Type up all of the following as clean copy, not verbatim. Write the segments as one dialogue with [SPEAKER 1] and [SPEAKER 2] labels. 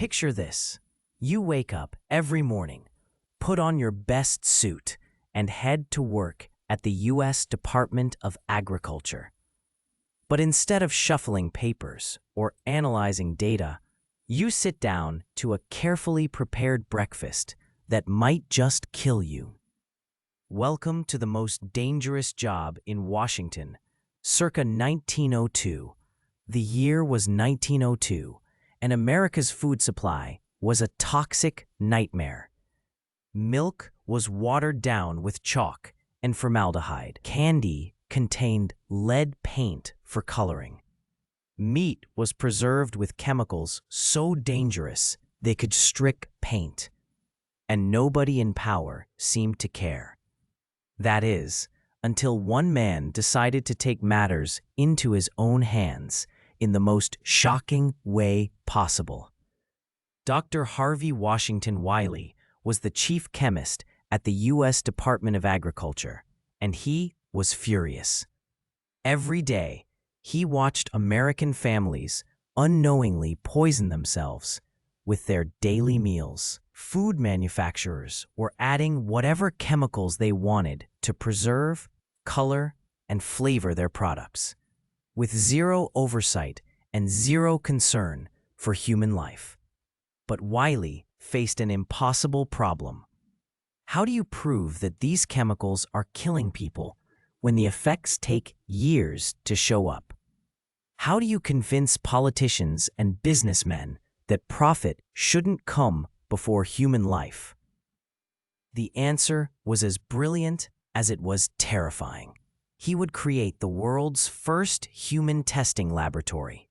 [SPEAKER 1] Picture this. You wake up every morning, put on your best suit, and head to work at the U.S. Department of Agriculture. But instead of shuffling papers or analyzing data, you sit down to a carefully prepared breakfast that might just kill you. Welcome to the most dangerous job in Washington, circa 1902. The year was 1902, and America's food supply was a toxic nightmare. Milk was watered down with chalk and formaldehyde. Candy contained lead paint for coloring. Meat was preserved with chemicals so dangerous they could strip paint. And nobody in power seemed to care. That is, until one man decided to take matters into his own hands in the most shocking way possible. Dr. Harvey Washington Wiley was the chief chemist at the U.S. Department of Agriculture, and he was furious. Every day, he watched American families unknowingly poison themselves with their daily meals. Food manufacturers were adding whatever chemicals they wanted to preserve, color, and flavor their products, with zero oversight and zero concern for human life. But Wiley faced an impossible problem. How do you prove that these chemicals are killing people when the effects take years to show up? How do you convince politicians and businessmen that profit shouldn't come before human life? The answer was as brilliant as it was terrifying. He would create the world's first human testing laboratory.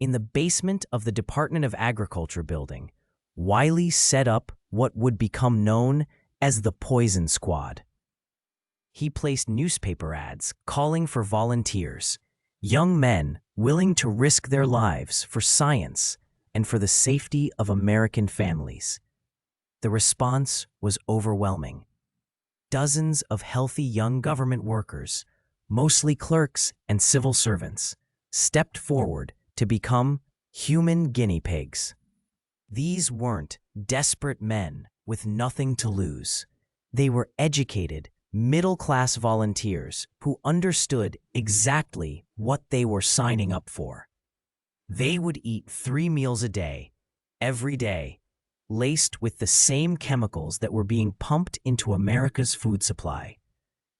[SPEAKER 1] In the basement of the Department of Agriculture building, Wiley set up what would become known as the Poison Squad. He placed newspaper ads calling for volunteers, young men willing to risk their lives for science and for the safety of American families. The response was overwhelming. Dozens of healthy young government workers, mostly clerks and civil servants, stepped forward to become human guinea pigs. These weren't desperate men with nothing to lose. They were educated, middle-class volunteers who understood exactly what they were signing up for. They would eat 3 meals a day, every day, laced with the same chemicals that were being pumped into America's food supply.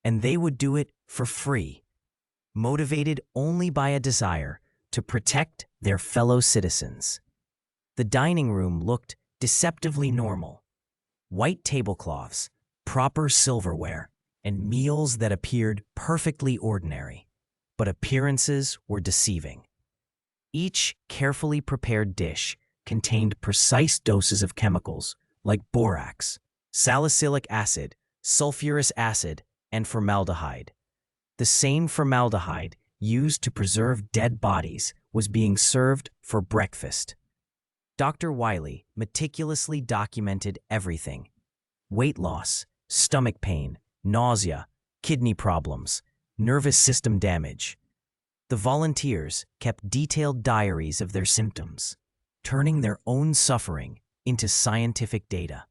[SPEAKER 1] And they would do it for free, motivated only by a desire to protect their fellow citizens. The dining room looked deceptively normal. White tablecloths, proper silverware, and meals that appeared perfectly ordinary. But appearances were deceiving. Each carefully prepared dish contained precise doses of chemicals like borax, salicylic acid, sulfurous acid, and formaldehyde. The same formaldehyde used to preserve dead bodies was being served for breakfast. Dr. Wiley meticulously documented everything: weight loss, stomach pain, nausea, kidney problems, nervous system damage. The volunteers kept detailed diaries of their symptoms, turning their own suffering into scientific data.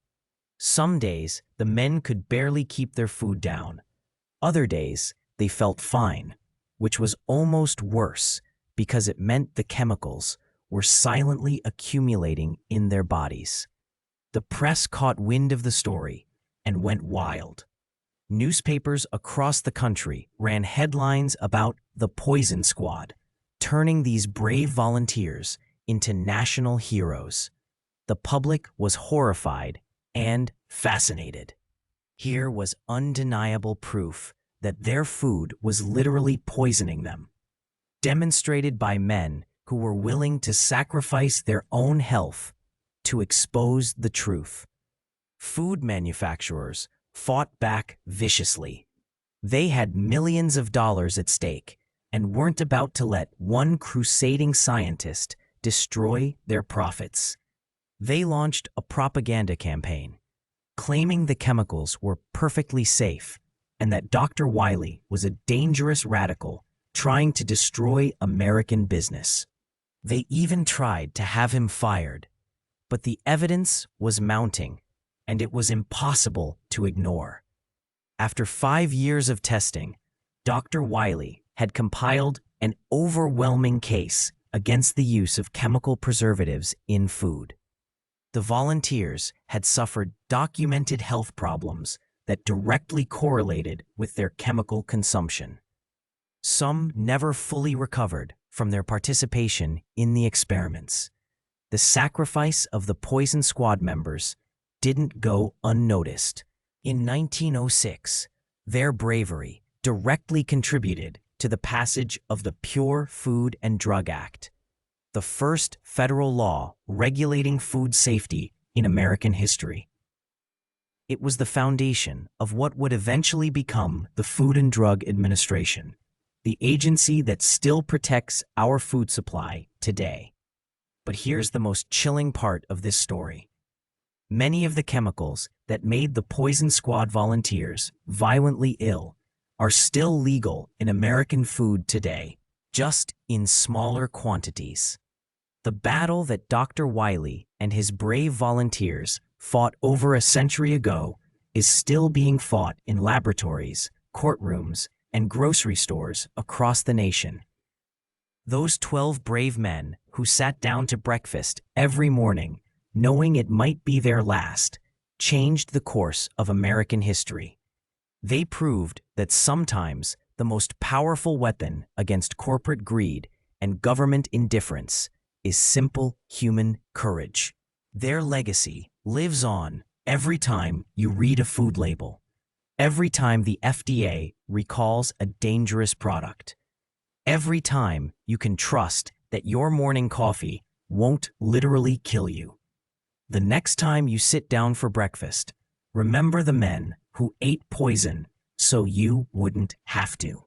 [SPEAKER 1] Some days, the men could barely keep their food down. Other days, they felt fine, which was almost worse because it meant the chemicals were silently accumulating in their bodies. The press caught wind of the story and went wild. Newspapers across the country ran headlines about the Poison Squad, turning these brave volunteers into national heroes. The public was horrified and fascinated. Here was undeniable proof that their food was literally poisoning them, demonstrated by men who were willing to sacrifice their own health to expose the truth. Food manufacturers fought back viciously. They had millions of dollars at stake and weren't about to let one crusading scientist destroy their profits. They launched a propaganda campaign, claiming the chemicals were perfectly safe and that Dr. Wiley was a dangerous radical trying to destroy American business. They even tried to have him fired, But the evidence was mounting, and it was impossible to ignore. After 5 years of testing, Dr. Wiley had compiled an overwhelming case against the use of chemical preservatives in food. The volunteers had suffered documented health problems that directly correlated with their chemical consumption. Some never fully recovered from their participation in the experiments. The sacrifice of the Poison Squad members didn't go unnoticed. In 1906, their bravery directly contributed to the passage of the Pure Food and Drug Act, the first federal law regulating food safety in American history. It was the foundation of what would eventually become the Food and Drug Administration, the agency that still protects our food supply today. But here's the most chilling part of this story. Many of the chemicals that made the Poison Squad volunteers violently ill are still legal in American food today, just in smaller quantities. The battle that Dr. Wiley and his brave volunteers fought over a century ago is still being fought in laboratories, courtrooms, and grocery stores across the nation. Those 12 brave men who sat down to breakfast every morning, knowing it might be their last, changed the course of American history. They proved that sometimes the most powerful weapon against corporate greed and government indifference is simple human courage. Their legacy lives on every time you read a food label, every time the FDA recalls a dangerous product, every time you can trust that your morning coffee won't literally kill you. The next time you sit down for breakfast, remember the men who ate poison so you wouldn't have to.